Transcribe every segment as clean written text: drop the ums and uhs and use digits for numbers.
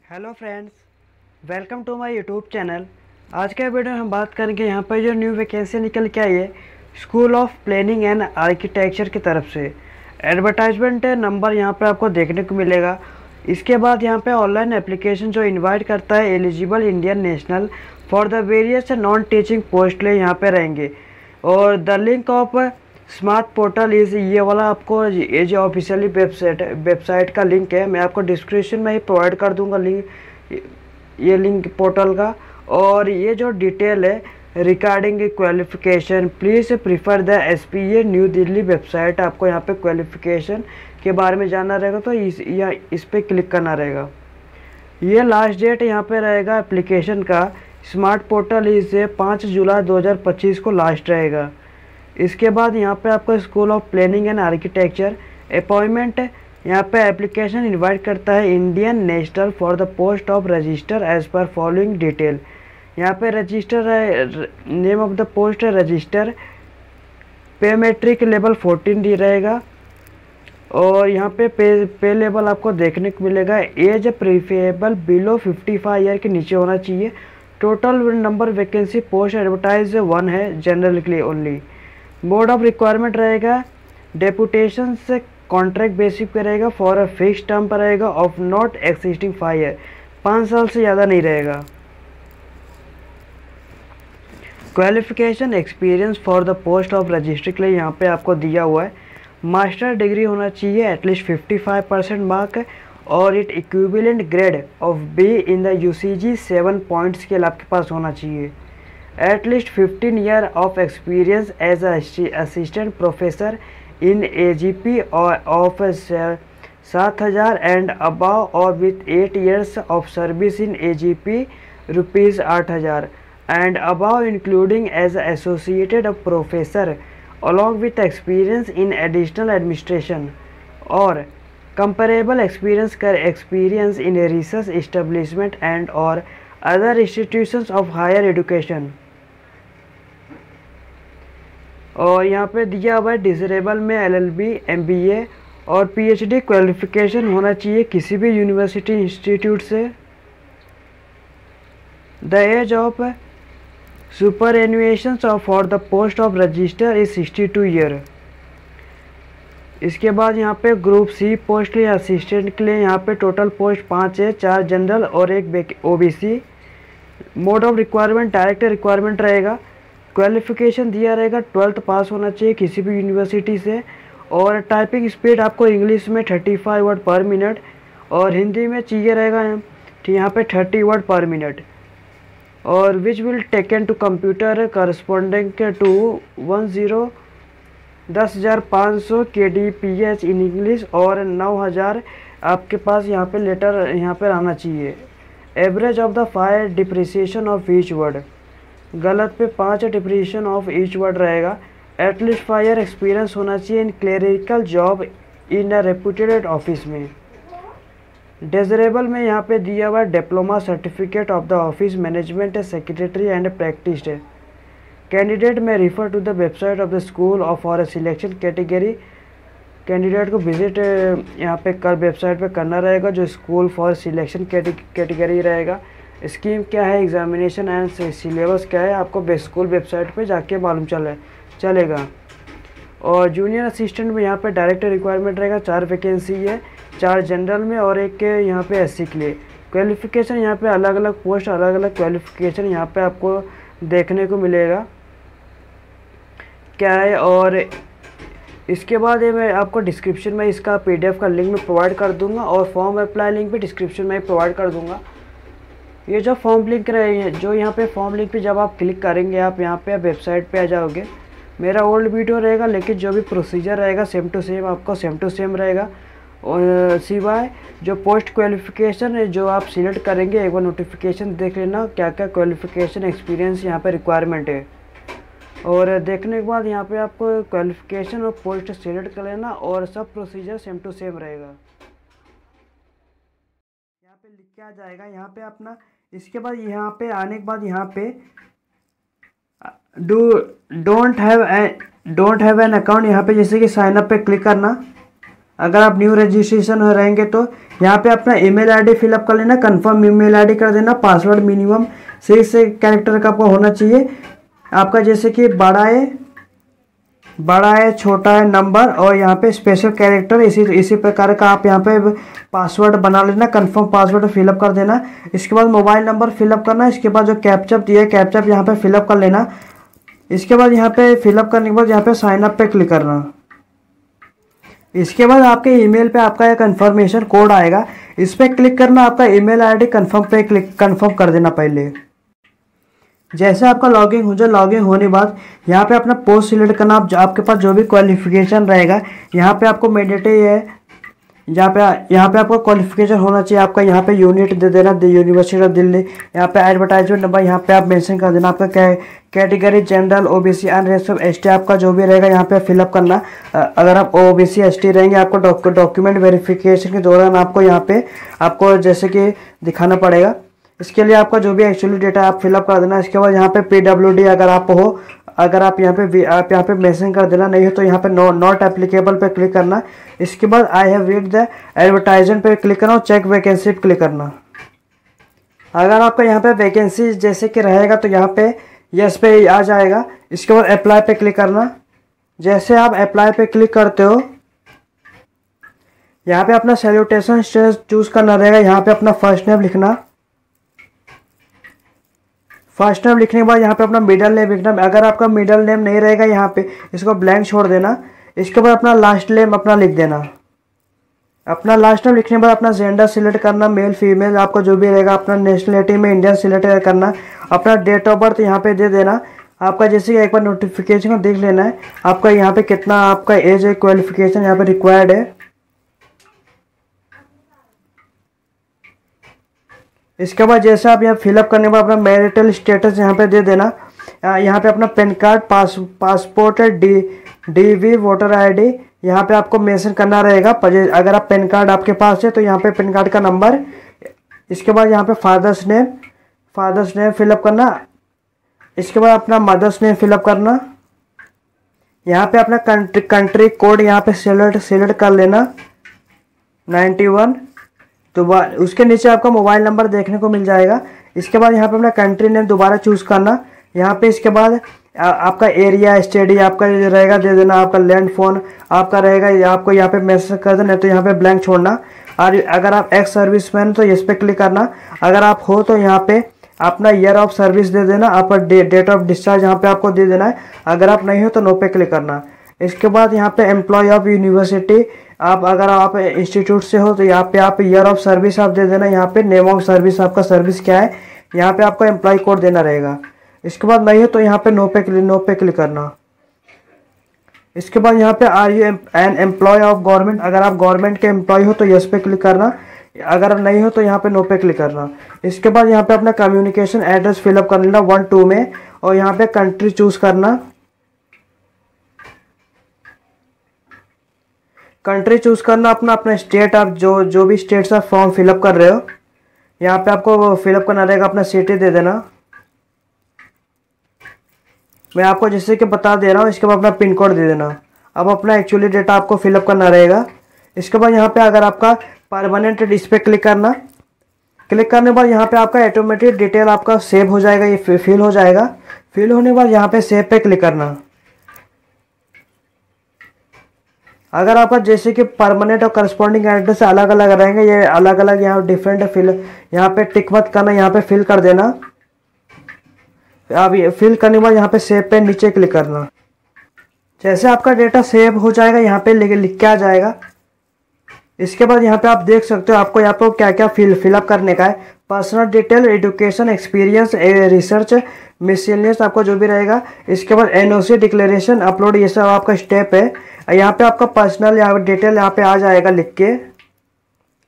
Hello friends, welcome to my YouTube channel. आज के video में हम बात करेंगे यहाँ पर जो न्यू वैकेंसी निकल के आई है school of planning and architecture की तरफ से। एडवर्टाइजमेंट नंबर यहाँ पर आपको देखने को मिलेगा। इसके बाद यहाँ पे ऑनलाइन एप्लीकेशन जो इनवाइट करता है eligible Indian national for the various non teaching post ले यहाँ पे रहेंगे। और the link of smart portal is ये वाला आपको ये जो ऑफिशियली वेबसाइट का लिंक है, मैं आपको डिस्क्रिप्शन में ही प्रोवाइड कर दूंगा लिंक, ये लिंक पोर्टल का। और ये जो डिटेल है regarding qualification please prefer the SPA new Delhi website. आपको यहाँ पे क्वालिफिकेशन के बारे में जानना रहेगा तो इस पर क्लिक करना रहेगा। ये लास्ट डेट यहाँ पे रहेगा एप्लीकेशन का। स्मार्ट पोर्टल इस 5 जुलाई 2025 को लास्ट रहेगा। इसके बाद यहाँ पे आपको school of planning and architecture appointment यहाँ पे एप्लीकेशन इनवाइट करता है Indian national for the post of register as per following detail. यहाँ पे register name of the post है register, pay matrix level 14D रहेगा। और यहाँ पे पे लेवल आपको देखने को मिलेगा। एज प्रीफरेबल बिलो 55 ईयर के नीचे होना चाहिए। Total number vacancy post advertise 1 है, जनरल के लिए ओनली। मोड ऑफ रिक्वायरमेंट रहेगा डेपुटेशन से कॉन्ट्रैक्ट बेसिक पे रहेगा, फॉर अ फिक्स टर्म पर रहेगा ऑफ नॉट एक्सिस्टिंग 5 ईयर, 5 साल से ज़्यादा नहीं रहेगा। Qualification experience for the post of registry के लिए यहाँ पे आपको दिया हुआ है मास्टर डिग्री होना चाहिए एटलीस्ट 55% मार्क, और it equivalent grade of B in the UCG 7 point scale आपके पास होना चाहिए। At least 15 year of experience as assistant professor in AGP of 7,000 and above, और with 8 years of service in AGP ₹8,000 and above including as associated professor along with experience in additional administration or comparable experience in a research establishment and or other institutions of higher education। और यहाँ पे दिया हुआ है desirable में LLB MBA और PhD qualification होना चाहिए किसी भी यूनिवर्सिटी इंस्टीट्यूट से। The age of superannuation for the post of register is 62 year. इसके बाद यहाँ पे ग्रुप C पोस्ट के लिए असिस्टेंट के लिए यहाँ पे टोटल पोस्ट 5 है, 4 जनरल और 1 OBC। Mode of requirement direct requirement रहेगा। क्वालिफिकेशन दिया रहेगा 12th पास होना चाहिए किसी भी यूनिवर्सिटी से। और टाइपिंग स्पीड आपको इंग्लिश में 35 वर्ड पर मिनट और हिंदी में चाहिए रहेगा यहाँ पे 30 वर्ड पर मिनट। और which will taken to computer corresponding to 10,500 kbps in English, और 9,000 आपके पास यहाँ पे लेटर यहाँ पे आना चाहिए। Average of the 5 depreciation of each word, गलत पे 5 डिप्रिसिएशन ऑफ ईच वर्ड रहेगा। एटलीस्ट 5 ईयर एक्सपीरियंस होना चाहिए in clerical job in a reputed office में। डिजरेबल में यहाँ पे दिया हुआ diploma certificate of the office management secretary and practice. Candidate में refer to the website of the school और फॉर सिलेक्शन कैटेगरी। कैंडिडेट को विजिट यहाँ पे वेबसाइट पे करना रहेगा जो स्कूल फॉर सिलेक्शन कैटेगरी रहेगा। स्कीम क्या है, एग्जामिनेशन एंड सिलेबस क्या है, आपको स्कूल वेबसाइट पे जाके मालूम चलेगा। और जूनियर असिस्टेंट में यहाँ पे डायरेक्ट रिक्वायरमेंट रहेगा, 4 वैकेंसी है, 4 जनरल में और 1 यहाँ पे SC के लिए। क्वालिफिकेशन यहाँ पे अलग अलग पोस्ट अलग अलग क्वालिफिकेशन यहाँ पे आपको देखने को मिलेगा क्या है। और इसके बाद ये मैं आपको डिस्क्रिप्शन में इसका PDF का लिंक में प्रोवाइड कर दूंगा और फॉर्म अप्लाई लिंक भी डिस्क्रिप्शन में प्रोवाइड कर दूंगा। ये जो फॉर्म लिंक रहेंगे, जो यहाँ पे फॉर्म लिंक पे जब आप क्लिक करेंगे आप यहाँ पे वेबसाइट पे आ जाओगे। मेरा ओल्ड वीडियो रहेगा लेकिन जो भी प्रोसीजर रहेगा सेम टू सेम आपको सेम टू सेम रहेगा। और सिवाय जो पोस्ट क्वालिफिकेशन है जो आप सिलेक्ट करेंगे, एक बार नोटिफिकेशन देख लेना क्या क्या क्वालिफिकेशन एक्सपीरियंस यहाँ पे रिक्वायरमेंट है। और देखने के बाद यहाँ पे आपको क्वालिफिकेशन और पोस्ट सिलेक्ट कर लेना और सब प्रोसीजर सेम टू सेम रहेगा। यहाँ पे लिख के आ जाएगा यहाँ पे अपना। इसके बाद यहाँ पे आने के बाद यहाँ पे डोंट हैव एन अकाउंट, यहाँ पे जैसे कि साइन अप पे क्लिक करना। अगर आप न्यू रजिस्ट्रेशन हो रहेंगे तो यहाँ पे अपना ईमेल आईडी फिलअप कर लेना, कंफर्म ईमेल आईडी कर देना, पासवर्ड मिनिमम 6 कैरेक्टर का आपको होना चाहिए आपका, जैसे कि बड़ा है छोटा है नंबर और यहाँ पे स्पेशल कैरेक्टर, इसी प्रकार का आप यहाँ पे पासवर्ड बना लेना, कंफर्म पासवर्ड फिलअप कर देना। इसके बाद मोबाइल नंबर फिलअप करना, इसके बाद जो कैप्चा दिया है कैप्चा यहाँ पे फिलअप कर लेना। इसके बाद यहाँ पे फिलअप करने के बाद यहाँ पे साइन अप पे क्लिक करना। इसके बाद आपके ईमेल पे आपका एक कंफर्मेशन कोड आएगा, इस पर क्लिक करना, आपका ईमेल आईडी कंफर्म कर देना पहले। जैसे आपका लॉगिन हो जाए, लॉगिन होने के बाद यहाँ पे अपना पोस्ट सिलेक्ट करना, आपके पास जो भी क्वालिफिकेशन रहेगा यहाँ पे आपको मैंडेटरी है, यहाँ पे आपको क्वालिफिकेशन होना चाहिए आपका, यहाँ पे यूनिट दे देना यूनिवर्सिटी ऑफ दिल्ली। यहाँ पे एडवर्टाइजमेंट नंबर यहाँ पे आप मेंशन कर देना, आपका category general OBC unreserved ST आपका जो भी रहेगा यहाँ पे फिलअप करना। अगर आप ओबीसी एसटी रहेंगे आपको डॉक्यूमेंट वेरिफिकेशन के दौरान आपको यहाँ पे आपको जैसे कि दिखाना पड़ेगा, इसके लिए आपका जो भी एक्चुअली डेटा आप फिलअप कर देना। इसके बाद यहाँ पे पीडब्ल्यूडी अगर आप यहाँ पे मेंशन कर देना, नहीं हो तो यहाँ पे नॉट एप्लीकेबल पे क्लिक करना। इसके बाद I have read the advertisement पे क्लिक करना और चेक वैकेंसी पे क्लिक करना। अगर आपका यहाँ पे वैकेंसी जैसे कि रहेगा तो यहाँ पे यस पे आ जाएगा। इसके बाद अप्लाई पे क्लिक करना। जैसे आप अप्लाई पे क्लिक करते हो यहाँ पे अपना सैल्यूटेशन स्टेज चूज करना रहेगा, यहाँ पे अपना फर्स्ट नेम लिखना। फर्स्ट नेम लिखने के बाद यहाँ पे अपना मिडल नेम लिखना। अगर आपका मिडल नेम नहीं रहेगा यहाँ पे इसको ब्लैंक छोड़ देना। इसके बाद अपना लास्ट नेम अपना लिख देना। अपना लास्ट नेम लिखने के बाद अपना जेंडर सिलेक्ट करना, मेल फीमेल आपको जो भी रहेगा। अपना नेशनलिटी में इंडियन सिलेक्ट करना। अपना डेट ऑफ बर्थ यहाँ पे दे देना। आपका जैसे कि एक बार नोटिफिकेशन को देख लेना है आपका यहाँ पे कितना आपका एज है, क्वालिफिकेशन यहाँ पे रिक्वायर्ड है। इसके बाद जैसे आप यहाँ फिलअप करने के बाद अपना मैरिटल स्टेटस यहाँ पे दे देना। यहाँ पे अपना PAN card, passport, DV, voter ID यहाँ पे आपको मेंशन करना रहेगा। अगर आप पैन कार्ड आपके पास है तो यहाँ पे पैन कार्ड का नंबर। इसके बाद यहाँ पे फादर्स नेम फिलअप करना। इसके बाद अपना मदर्स नेम फिलअप करना। यहाँ पे अपना कंट्री कोड यहाँ पे सिलेक्ट कर लेना 91। तो उसके नीचे आपका मोबाइल नंबर देखने को मिल जाएगा। इसके बाद यहाँ पे अपना कंट्री नेम दोबारा चूज़ करना। यहाँ पे इसके बाद आपका एरिया स्टडी आपका जो रहेगा दे देना। आपका लैंड फोन आपका रहेगा, आपको यहाँ पे मैसेज कर देना, तो यहाँ पे ब्लैंक छोड़ना। और अगर आप एक्स सर्विसमैन तो इस पर क्लिक करना। अगर आप हो तो यहाँ पे अपना ईयर ऑफ सर्विस दे देना। आपका डेट ऑफ डिस्चार्ज यहाँ पे आपको दे देना है। अगर आप नहीं हो तो नो पे क्लिक करना। इसके बाद यहाँ पे एम्प्लॉय ऑफ यूनिवर्सिटी, अगर आप इंस्टीट्यूट से हो तो यहाँ पे आप ईयर ऑफ सर्विस आप दे देना। यहाँ पे नेम ऑफ सर्विस आपका सर्विस क्या है, यहाँ पे आपको एम्प्लॉय कोड देना रहेगा। इसके बाद नहीं हो तो यहाँ पे नो पे क्लिक करना। इसके बाद यहाँ पे are you an employ of government, अगर आप गवर्नमेंट के एम्प्लॉय हो तो यस पे क्लिक करना। अगर नहीं हो तो यहाँ पे नो पे क्लिक करना। इसके बाद यहाँ पे अपना कम्युनिकेशन एड्रेस फिलअप कर लेना 1 2 में, और यहाँ पे कंट्री चूज करना। कंट्री चूज करना अपना स्टेट, आप जो भी स्टेट से फॉर्म फिलअप कर रहे हो यहाँ पे आपको फिलअप करना रहेगा। अपना सिटी दे देना। मैं आपको जैसे कि बता दे रहा हूँ। इसके बाद अपना पिन कोड दे देना। अब अपना एक्चुअली डेटा आपको फिलअप करना रहेगा। इसके बाद यहाँ पे अगर आपका परमानेंट इस पर क्लिक करना। क्लिक करने के बाद यहाँ पे आपका ऑटोमेटिक डिटेल आपका सेव हो जाएगा, ये फिल हो जाएगा। फिल होने के बाद यहाँ पे सेव पे क्लिक करना। अगर आपका जैसे कि परमानेंट और करस्पॉन्डिंग एड्रेस अलग अलग रहेंगे, ये अलग अलग यहाँ डिफरेंट फिल, यहाँ पे टिक मत करना, यहाँ पे फिल कर देना। अब ये फिल करने के बाद यहाँ पे सेव पे नीचे क्लिक करना। जैसे आपका डेटा सेव हो जाएगा यहाँ पे लिख के आ जाएगा। इसके बाद यहाँ पे आप देख सकते हो आपको यहाँ पे क्या क्या फिलअप करने का है। Personal detail, education, experience, research, miscellaneous आपको जो भी रहेगा। इसके बाद एनओसी, डिक्लेरेशन, अपलोड, ये सब आपका स्टेप है। यहाँ पे आपका पर्सनल डिटेल यहाँ पे आ जाएगा लिख के।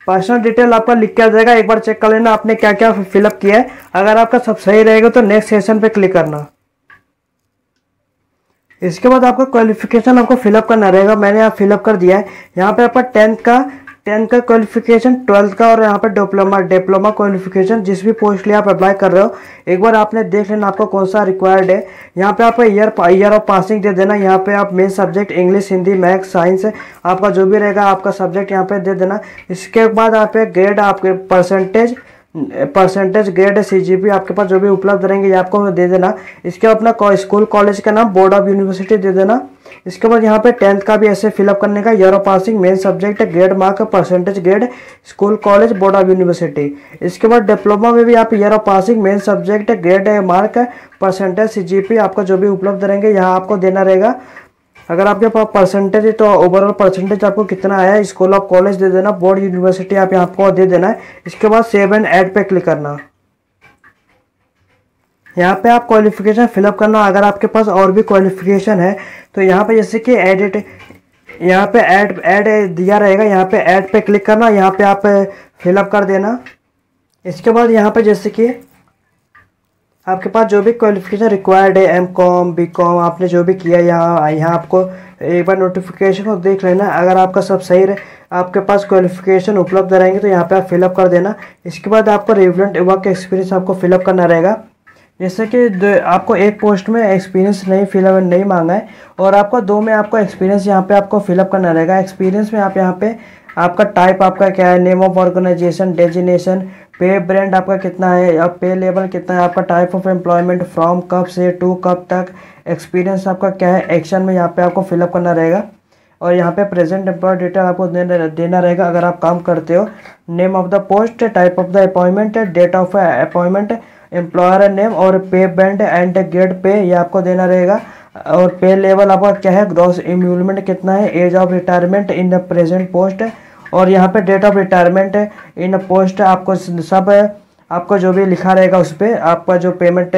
पर्सनल डिटेल आपका लिख के आ जाएगा। एक बार चेक कर लेना आपने क्या क्या फिलअप किया है। अगर आपका सब सही रहेगा तो नेक्स्ट सेशन पे क्लिक करना। इसके बाद आपका क्वालिफिकेशन आपको फिलअप करना रहेगा। मैंने यहाँ फिलअप कर दिया है। यहाँ पे आपका 10th का क्वालिफिकेशन, 12th का और यहाँ पे डिप्लोमा क्वालिफिकेशन जिस भी पोस्ट लिए आप अप्लाई कर रहे हो एक बार आपने देख लेना आपको कौन सा रिक्वायर्ड है। यहाँ पे आप ईयर ऑफ पासिंग दे देना। यहाँ पे आप main subject English, Hindi, maths, science आपका जो भी रहेगा आपका सब्जेक्ट यहाँ पे दे देना। इसके बाद आप ग्रेड, आपके परसेंटेज ग्रेड, CGP आपके पास जो भी उपलब्ध रहेंगे ये आपको दे देना। इसके बाद अपना स्कूल कॉलेज का नाम, बोर्ड ऑफ यूनिवर्सिटी दे देना। इसके बाद यहाँ पे 10th का भी ऐसे फिलअप करने का, year of passing, main subject, grade, mark, percentage grade, school college, board of university. इसके बाद डिप्लोमा में भी आप year of passing, main subject, grade, mark, percentage, CGP आपका जो भी उपलब्ध रहेंगे यहाँ आपको देना रहेगा। अगर आपके पास परसेंटेज है तो ओवरऑल परसेंटेज आपको कितना आया है, स्कूल ऑफ कॉलेज दे देना, बोर्ड यूनिवर्सिटी आप यहाँ आपको दे देना है। इसके बाद सेव एंड ऐड पे क्लिक करना। यहाँ पे आप क्वालिफिकेशन फिलअप करना। अगर आपके पास और भी क्वालिफिकेशन है तो यहाँ पे जैसे कि एडिट, यहाँ पे ऐड दिया रहेगा, यहाँ पे ऐड पे क्लिक करना, यहाँ पे आप फिलअप कर देना। इसके बाद यहाँ पे जैसे कि आपके पास जो भी क्वालिफिकेशन रिक्वायर्ड है, MCOM, BCOM आपने जो भी किया यहाँ आपको एक बार नोटिफिकेशन को देख लेना। अगर आपका सब सही रहे, आपके पास क्वालिफिकेशन उपलब्ध रहेंगे तो यहाँ पे आप फिलअप कर देना। इसके बाद आपको रिलेवेंट वर्क एक्सपीरियंस आपको फिलअप करना रहेगा। जैसे कि आपको एक पोस्ट में एक्सपीरियंस नहीं मांगा है और आपको 2 में आपको एक्सपीरियंस यहाँ पे आपको फिलअप करना रहेगा। एक्सपीरियंस में आप यहाँ पे आपका टाइप आपका क्या है, नेम ऑफ ऑर्गेनाइजेशन, डेजिनेशन, पे ब्रांड आपका कितना है, अब पे लेवल कितना है, आपका टाइप ऑफ एम्प्लॉयमेंट, फ्रॉम कब से टू कब तक, एक्सपीरियंस आपका क्या है, एक्शन में यहाँ पे आपको फिलअप करना रहेगा। और यहाँ पे प्रेजेंट एम्प्लॉय डिटेल आपको देना रहेगा अगर आप काम करते हो। Name of the post, type of the appointment, date of appointment, employer name और pay band and grade pay ये आपको देना रहेगा। और पे लेवल आपका क्या है, ग्रॉस इम्यूलमेंट कितना है, age of retirement in the present post और यहाँ पे date of retirement in post आपको सब आपको जो भी लिखा रहेगा उस पर आपका जो पेमेंट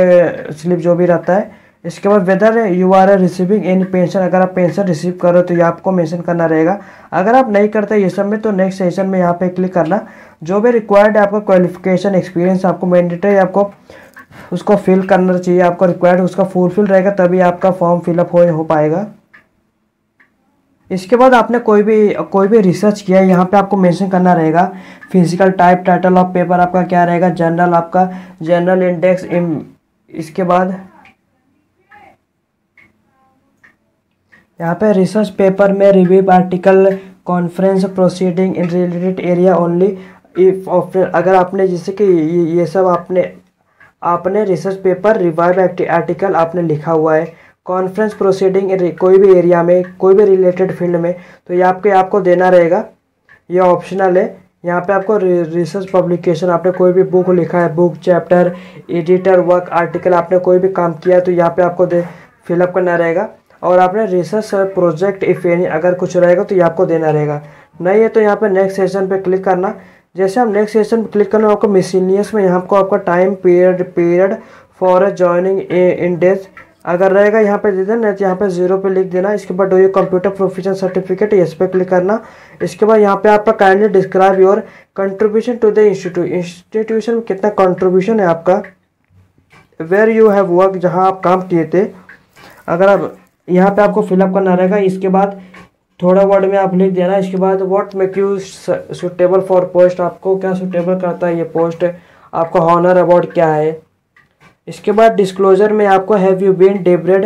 स्लिप जो भी रहता है। इसके बाद whether you are receiving any pension, अगर आप पेंशन रिसीव करो तो ये आपको मेंशन करना रहेगा। अगर आप नहीं करते ये सब में तो नेक्स्ट सेशन में यहाँ पे क्लिक करना। जो भी रिक्वायर्ड है आपका क्वालिफिकेशन, एक्सपीरियंस आपको मैंडेटरी आपको उसको फिल करना चाहिए। आपको रिक्वायर्ड उसका फुलफिल रहेगा तभी आपका फॉर्म फिलअप हो पाएगा। इसके बाद आपने कोई भी रिसर्च किया है यहाँ पे आपको मेंशन करना रहेगा। Physical type, title of paper आपका क्या रहेगा, जनरल आपका जनरल इंडेक्स। इसके बाद यहाँ पे रिसर्च पेपर में review article, conference proceeding in related area only if अगर आपने जैसे कि ये सब आपने रिसर्च पेपर, रिवाइव आर्टिकल आपने लिखा हुआ है, कॉन्फ्रेंस प्रोसीडिंग कोई भी एरिया में, कोई भी रिलेटेड फील्ड में, तो ये आपको देना रहेगा। ये ऑप्शनल है। यहाँ पे आपको रिसर्च पब्लिकेशन, आपने कोई भी बुक लिखा है, book, chapter, editor work, article, आपने कोई भी काम किया है तो यहाँ पे आपको फिलअप करना रहेगा। और आपने रिसर्च प्रोजेक्ट इफ एनी अगर कुछ रहेगा तो ये आपको देना रहेगा। नहीं है तो यहाँ पे नेक्स्ट सेशन पे क्लिक करना। जैसे हम नेक्स्ट सेशन पे क्लिक करना आपको मिसलिनियस में यहाँ आपको आपका time period for joining in days अगर रहेगा यहाँ पे दे देना, यहाँ पे 0 पे लिख देना। इसके बाद do you computer proficiency certificate, इस पे क्लिक करना। इसके बाद यहाँ पे आपका kindly describe your contribution to the institution में कितना कंट्रीब्यूशन है आपका, वेयर यू हैव वर्क जहाँ आप काम किए थे, अगर आप यहाँ पे आपको फिलअप करना रहेगा। इसके बाद थोड़ा वर्ड में आप लिख देना। इसके बाद what make you suitable for post, आपको क्या सुटेबल करता है ये पोस्ट, आपका हॉनर अवार्ड क्या है। इसके बाद डिस्क्लोजर में आपको हैव यू बीन डिब्रेड,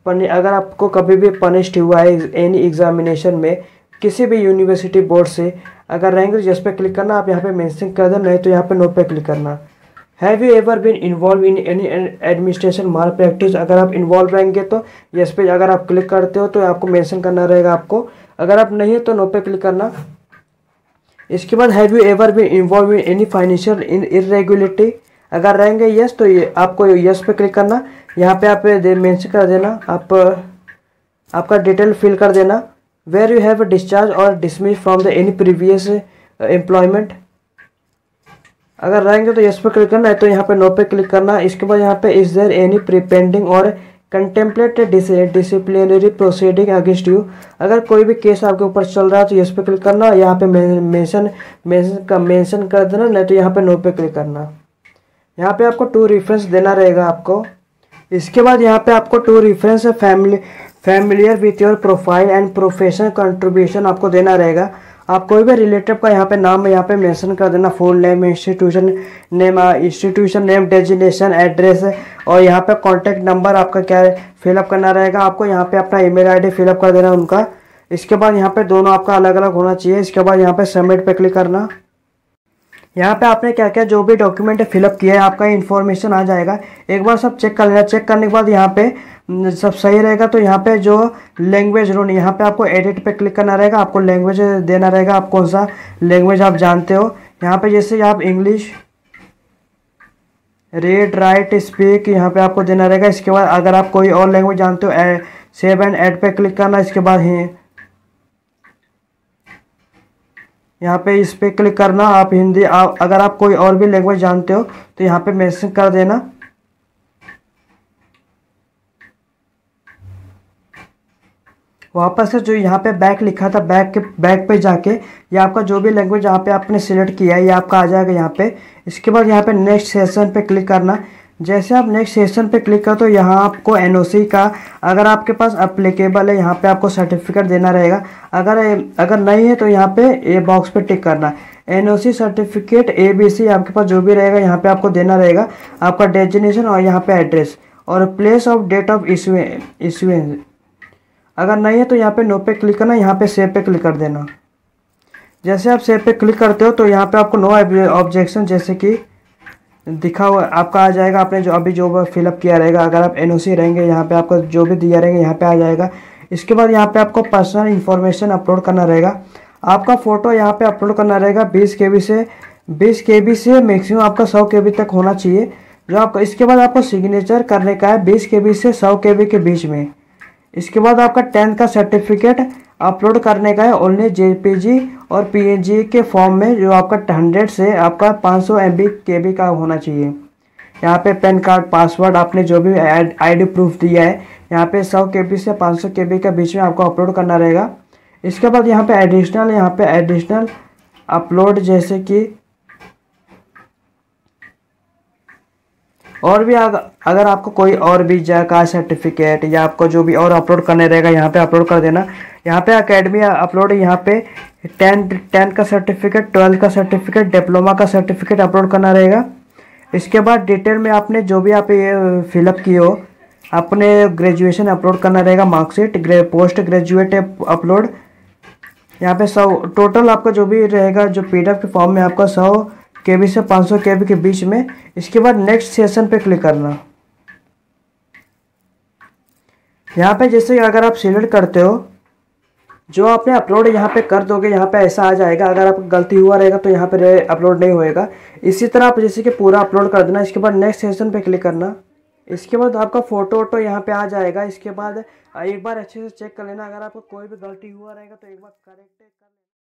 अगर आपको कभी भी पनिश्ड हुआ है एनी एग्जामिनेशन में किसी भी यूनिवर्सिटी बोर्ड से अगर रहेंगे तो जिस पे क्लिक करना, आप यहाँ पे मेंशन कर देना, नहीं तो यहाँ पे नो पे क्लिक करना। Have you ever been involve in any administration malpractice, अगर आप इन्वॉल्व रहेंगे तो यस पे अगर आप क्लिक करते हो तो आपको मेंशन करना रहेगा आपको, अगर आप नहीं है तो नो पे क्लिक करना। इसके बाद have you ever been involve in any financial irregularity, अगर रहेंगे यस तो ये आपको यस पे क्लिक करना। यहाँ पे आप मेंशन कर देना, आप आपका डिटेल फिल कर देना। वेयर यू हैव डिस्चार्ज और dismiss from the any previous employment, अगर रहेंगे तो यस पे क्लिक करना है तो यहाँ पे नो पे क्लिक करना। इसके बाद यहाँ पे इज देयर एनी पेंडिंग और contemplate disciplinary proceeding against you, अगर कोई भी केस आपके ऊपर चल रहा है तो यस पे क्लिक करना, यहाँ पे मेंशन कर देना, नहीं तो यहाँ पे नो पे क्लिक करना। यहाँ पे आपको 2 रेफरेंस देना रहेगा आपको। इसके बाद यहाँ पे आपको 2 reference familiar with your profile and professional contribution आपको देना रहेगा। आप कोई भी रिलेटिव का यहाँ पे नाम यहाँ पे मेंशन कर देना, full name, institution name, designation, address और यहाँ पे कॉन्टैक्ट नंबर आपका क्या है फिलअप करना रहेगा। आपको यहाँ पे अपना ईमेल आईडी फिलअप कर देना उनका। इसके बाद यहाँ पे दोनों आपका अलग अलग होना चाहिए। इसके बाद यहाँ पे सबमिट पे क्लिक करना। यहाँ पे आपने क्या क्या जो भी डॉक्यूमेंट है फिलअप किया है आपका इन्फॉर्मेशन आ जाएगा। एक बार सब चेक कर लेना। चेक करने के बाद यहाँ पे सब सही रहेगा तो यहाँ पे जो लैंग्वेज रोन यहाँ पे आपको एडिट पे क्लिक करना रहेगा। आपको लैंग्वेज देना रहेगा, आप कौन सा लैंग्वेज आप जानते हो। यहाँ पे जैसे आप इंग्लिश रीड राइट स्पीक यहाँ पे आपको देना रहेगा। इसके बाद अगर आप कोई और लैंग्वेज जानते हो सेव एंड ऐड पे क्लिक करना। इसके बाद यहाँ पे इस पे क्लिक करना। आप हिंदी अगर आप कोई और भी लैंग्वेज जानते हो तो यहाँ पे मेंशन कर देना। वापस से जो यहाँ पे बैक लिखा था बैक पे जाके ये आपका जो भी लैंग्वेज यहाँ पे आपने सिलेक्ट किया है ये आपका आ जाएगा यहाँ पे। इसके बाद यहाँ पे नेक्स्ट सेशन पे क्लिक करना। जैसे आप नेक्स्ट सेशन पे क्लिक करो तो यहाँ आपको एनओसी का अगर आपके पास अप्लीकेबल है यहाँ पे आपको सर्टिफिकेट देना रहेगा। अगर नहीं है तो यहाँ पे ए बॉक्स पे टिक करना। एनओसी सर्टिफिकेट ABC आपके पास जो भी रहेगा यहाँ पे आपको देना रहेगा। आपका डेजिग्नेशन और यहाँ पे एड्रेस और place of date of issuance. अगर नहीं है तो यहाँ पे नो पे क्लिक करना। यहाँ पे सेव पे क्लिक कर देना। जैसे आप सेव पे क्लिक करते हो तो यहाँ पे आपको नो ऑब्जेक्शन जैसे कि दिखा हुआ आपका आ जाएगा। आपने जो अभी जो फिलअप किया रहेगा अगर आप एनओसी रहेंगे यहाँ पे आपको जो भी दिया रहेगा यहाँ पे आ जाएगा। इसके बाद यहाँ पे आपको पर्सनल इन्फॉर्मेशन अपलोड करना रहेगा। आपका फ़ोटो यहाँ पे अपलोड करना रहेगा 20 KB से मैक्सिमम आपका 100 KB तक होना चाहिए जो आपका। इसके बाद आपको सिग्नेचर करने का है 20 KB से 100 KB के बीच में। इसके बाद आपका 10th का सर्टिफिकेट अपलोड करने का है ओनली JPG और PNG के फॉर्म में जो आपका 100 से आपका 500 MB KB का होना चाहिए। यहाँ पे पैन कार्ड पासवर्ड आपने जो भी ID प्रूफ दिया है यहाँ पे 100 KB से 500 KB के बीच में आपको अपलोड करना रहेगा। इसके बाद यहाँ पे एडिशनल अपलोड जैसे कि और भी अगर आपको कोई और भी का सर्टिफिकेट या आपको जो भी और अपलोड करने रहेगा यहाँ पे अपलोड कर देना। यहाँ पे एकेडमी अपलोड यहाँ पे 10 का सर्टिफिकेट 12 का सर्टिफिकेट डिप्लोमा का सर्टिफिकेट अपलोड करना रहेगा। इसके बाद डिटेल में आपने जो भी आप ये फिलअप किए हो अपने ग्रेजुएशन अपलोड करना रहेगा, मार्कशीट पोस्ट ग्रेजुएट अपलोड। यहाँ पे 100 टोटल आपका जो भी रहेगा जो PDF के फॉर्म में आपका 100 KB से 500 KB के बीच में। इसके बाद नेक्स्ट सेशन पे क्लिक करना। यहाँ पे जैसे अगर आप सिलेक्ट करते हो जो आपने अपलोड यहाँ पे कर दोगे यहाँ पे ऐसा आ जाएगा। अगर आपको गलती हुआ रहेगा तो यहाँ पे अपलोड नहीं होएगा। इसी तरह आप जैसे कि पूरा अपलोड कर देना। इसके बाद नेक्स्ट सेशन पे क्लिक करना। इसके बाद आपका फ़ोटो वोटो यहाँ पे आ जाएगा। इसके बाद एक बार अच्छे से चेक कर लेना। अगर आपको कोई भी गलती हुआ रहेगा तो एक बार करेक्ट